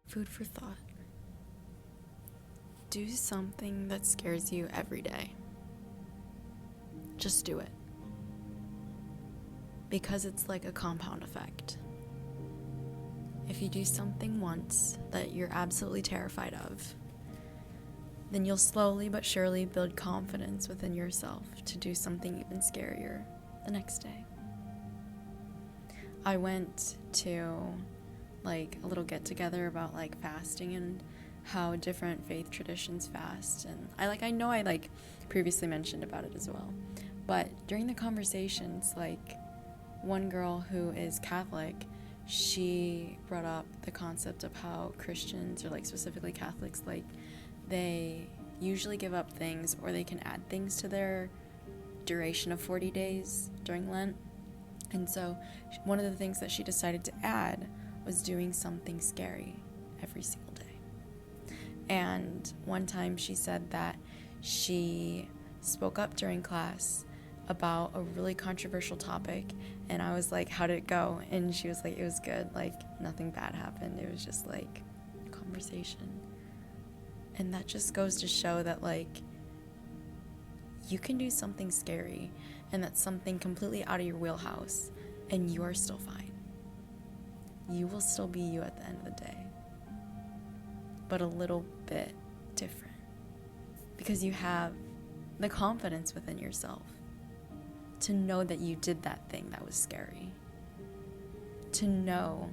Food for thought. Do something that scares you every day. Just do it. Because it's like a compound effect. If you do something once that you're absolutely terrified of, then you'll slowly but surely build confidence within yourself to do something even scarier the next day. I went to a little get together about fasting and how different faith traditions fast, and I know I previously mentioned about it as well, but during the conversations, one girl who is Catholic, she brought up the concept of how Christians, or specifically Catholics, they usually give up things or they can add things to their duration of 40 days during Lent. And so one of the things that she decided to add was doing something scary every single day. And one time she said that she spoke up during class about a really controversial topic, and I was like, how did it go? And she was like, it was good, nothing bad happened, it was just a conversation. And that just goes to show that you can do something scary, and that's something completely out of your wheelhouse, and you are still fine. You will still be you at the end of the day, but a little bit different, because you have the confidence within yourself to know that you did that thing that was scary, to know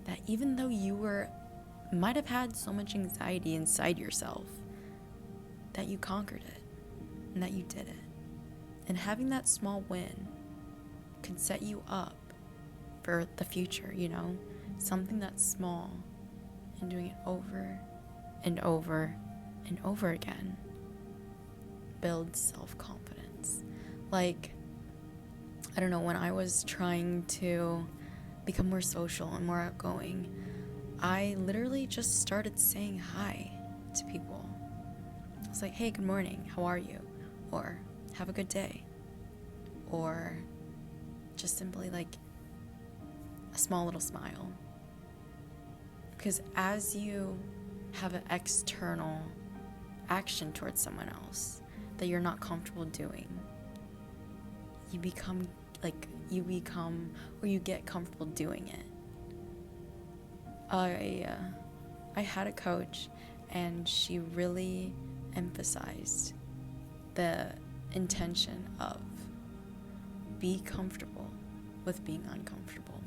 that even though you might have had so much anxiety inside yourself, that you conquered it and that you did it. And having that small win could set you up for the future, something that's small, and doing it over and over and over again builds self-confidence. I don't know, when I was trying to become more social and more outgoing, I literally just started saying hi to people. I was like, hey, good morning, how are you? Or have a good day. Or just simply a small little smile. Because as you have an external action towards someone else that you're not comfortable doing, you get comfortable doing it. I had a coach, and she really emphasized the intention of be comfortable with being uncomfortable.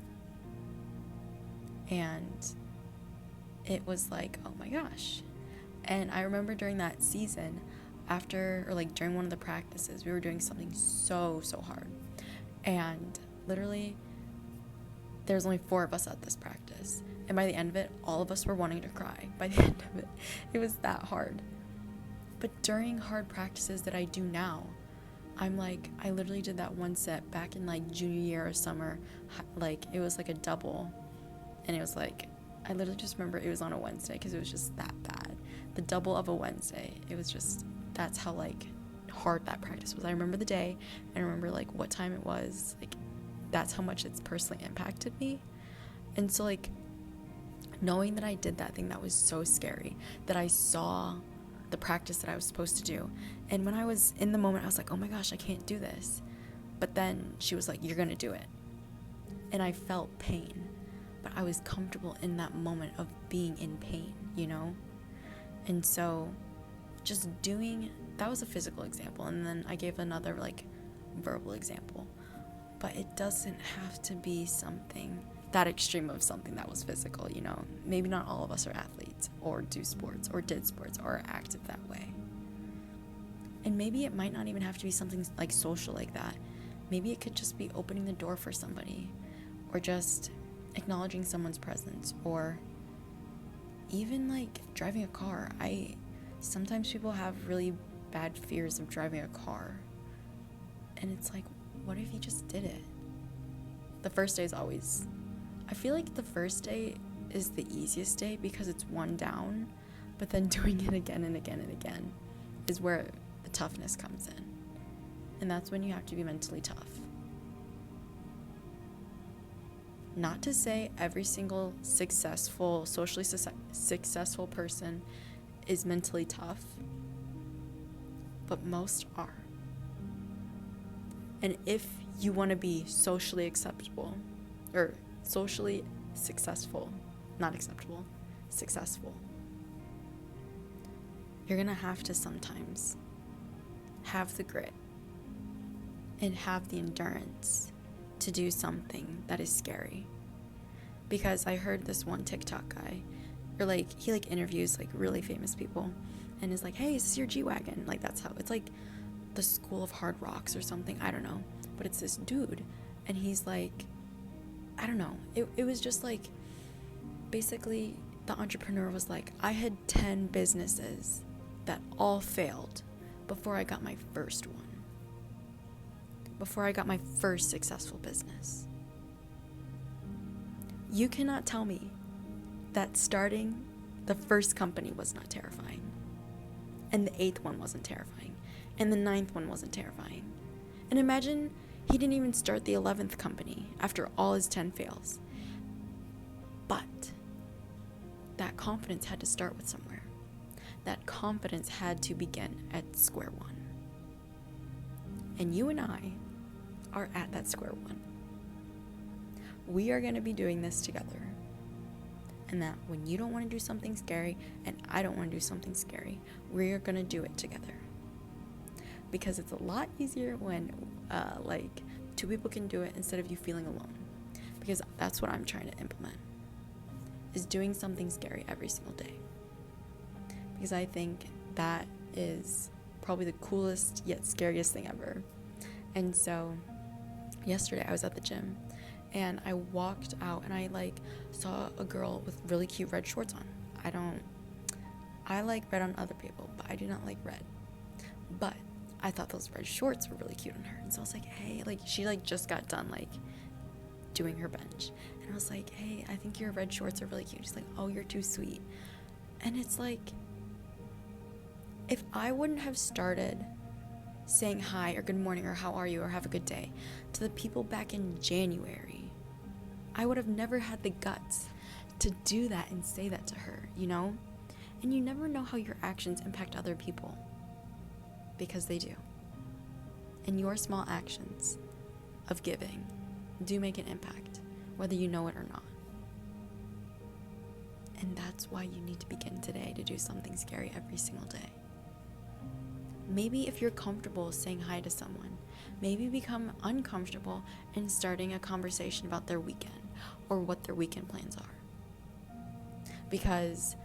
And it was oh my gosh. And I remember during that season, during one of the practices, we were doing something so hard. And literally, there's only 4 of us at this practice. And by the end of it, all of us were wanting to cry. By the end of it, it was that hard. But during hard practices that I do now, I'm I literally did that one set back in junior year or summer. It was a double. And it was I literally just remember it was on a Wednesday because it was just that bad. The double of a Wednesday. It was just, that's how hard that practice was. I remember the day, and I remember what time it was. That's how much it's personally impacted me. And so knowing that I did that thing that was so scary, that I saw the practice that I was supposed to do, and when I was in the moment, I was oh my gosh, I can't do this. But then she was you're gonna do it. And I felt pain, but I was comfortable in that moment of being in pain, And so just doing, that was a physical example, and then I gave another verbal example. But it doesn't have to be something that extreme of something that was physical, Maybe not all of us are athletes or do sports or did sports or are active that way. And maybe it might not even have to be something social like that. Maybe it could just be opening the door for somebody, or just acknowledging someone's presence, or even driving a car. Sometimes people have really bad fears of driving a car. And it's what if you just did it? The first day is always, I feel the first day is the easiest day because it's one down, but then doing it again and again and again is where the toughness comes in. And that's when you have to be mentally tough. Not to say every single successful, socially successful person is mentally tough, but most are. And if you want to be socially acceptable, or socially successful, not acceptable, successful, you're going to have to sometimes have the grit and have the endurance to do something that is scary. Because I heard this one TikTok guy, or he interviews really famous people, and is like, hey, is this your G-Wagon? That's how, it's like the School of Hard Rocks or something, I don't know, but it's this dude, and he's like, I don't know, it was just basically the entrepreneur was like, I had 10 businesses that all failed before I got my first one, before I got my first successful business. You cannot tell me that starting the first company was not terrifying, and the 8th one wasn't terrifying, and the 9th one wasn't terrifying. And imagine he didn't even start the 11th company after all his 10 fails. But that confidence had to start with somewhere. That confidence had to begin at square one. And you and I are at that square one. We are going to be doing this together. And that when you don't want to do something scary and I don't want to do something scary, we're going to do it together. Because it's a lot easier when two people can do it instead of you feeling alone. Because that's what I'm trying to implement, is doing something scary every single day. Because I think that is probably the coolest yet scariest thing ever. And so yesterday I was at the gym and I walked out and I saw a girl with really cute red shorts on. I like red on other people, but I do not like red. But I thought those red shorts were really cute on her. And so I was like, hey, she just got done doing her bench. And I was like, hey, I think your red shorts are really cute. She's like, oh, you're too sweet. And it's if I wouldn't have started saying hi or good morning or how are you or have a good day to the people back in January, I would have never had the guts to do that and say that to her, And you never know how your actions impact other people, because they do. And your small actions of giving do make an impact, whether you know it or not. And that's why you need to begin today to do something scary every single day. Maybe if you're comfortable saying hi to someone, maybe become uncomfortable in starting a conversation about their weekend or what their weekend plans are. Because,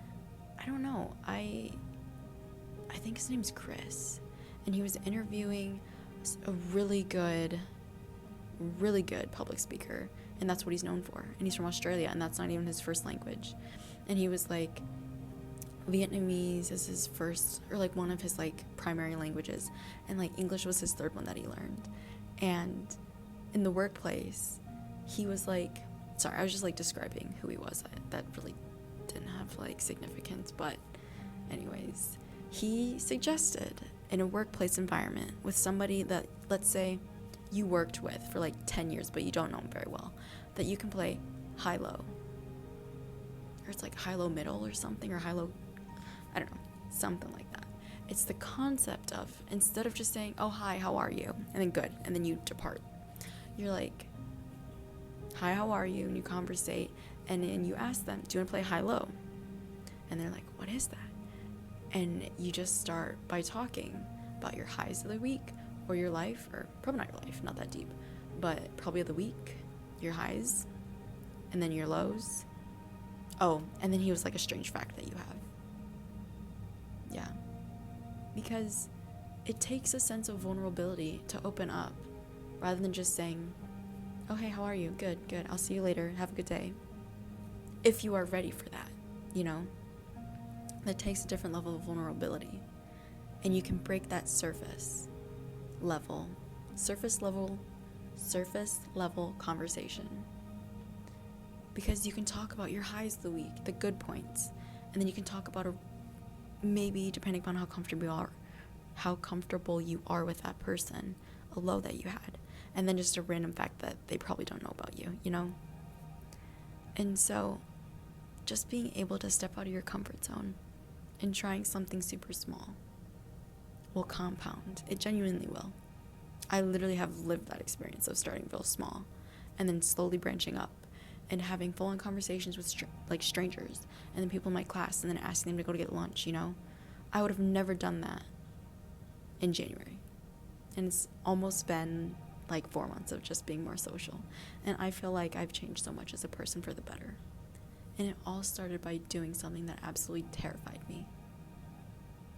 I don't know, I think his name's Chris, and he was interviewing a really good public speaker, and that's what he's known for. And he's from Australia, and that's not even his first language. And he was like, Vietnamese is his first, or one of his primary languages, and English was his third one that he learned. And in the workplace, he was sorry, I was just describing who he was. That really didn't have significance, but anyways, he suggested in a workplace environment with somebody that, let's say, you worked with for 10 years, but you don't know him very well, that you can play high-low, or it's high-low middle or something, or high-low, I don't know, something like that. It's the concept of, instead of just saying, oh, hi, how are you, and then good, and then you depart, you're like, hi, how are you, and you conversate, and then you ask them, do you want to play high-low? And they're like, what is that? And you just start by talking about your highs of the week, or your life, or probably not your life, not that deep, but probably of the week, your highs, and then your lows. Oh, and then he was a strange fact that you have. Yeah. Because it takes a sense of vulnerability to open up, rather than just saying, oh, hey, how are you? Good, I'll see you later. Have a good day. If you are ready for that, That takes a different level of vulnerability. And you can break that surface level conversation. Because you can talk about your highs of the week, the good points, and then you can talk about maybe, depending upon how comfortable you are with that person, a low that you had, and then just a random fact that they probably don't know about you, And so just being able to step out of your comfort zone and trying something super small will compound. It genuinely will. I literally have lived that experience of starting real small and then slowly branching up and having full-on conversations with strangers and then people in my class and then asking them to go to get lunch, you know? I would have never done that in January. And it's almost been like 4 months of just being more social. And I feel like I've changed so much as a person for the better. And it all started by doing something that absolutely terrified me.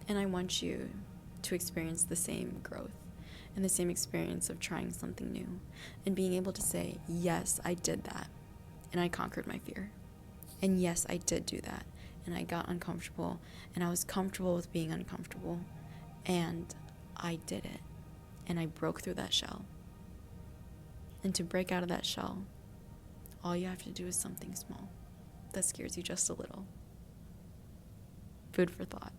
And I want you to experience the same growth and the same experience of trying something new and being able to say, yes, I did that. And I conquered my fear. And yes, I did do that. And I got uncomfortable. And I was comfortable with being uncomfortable. And I did it. And I broke through that shell. And to break out of that shell, all you have to do is something small that scares you just a little. Food for thought.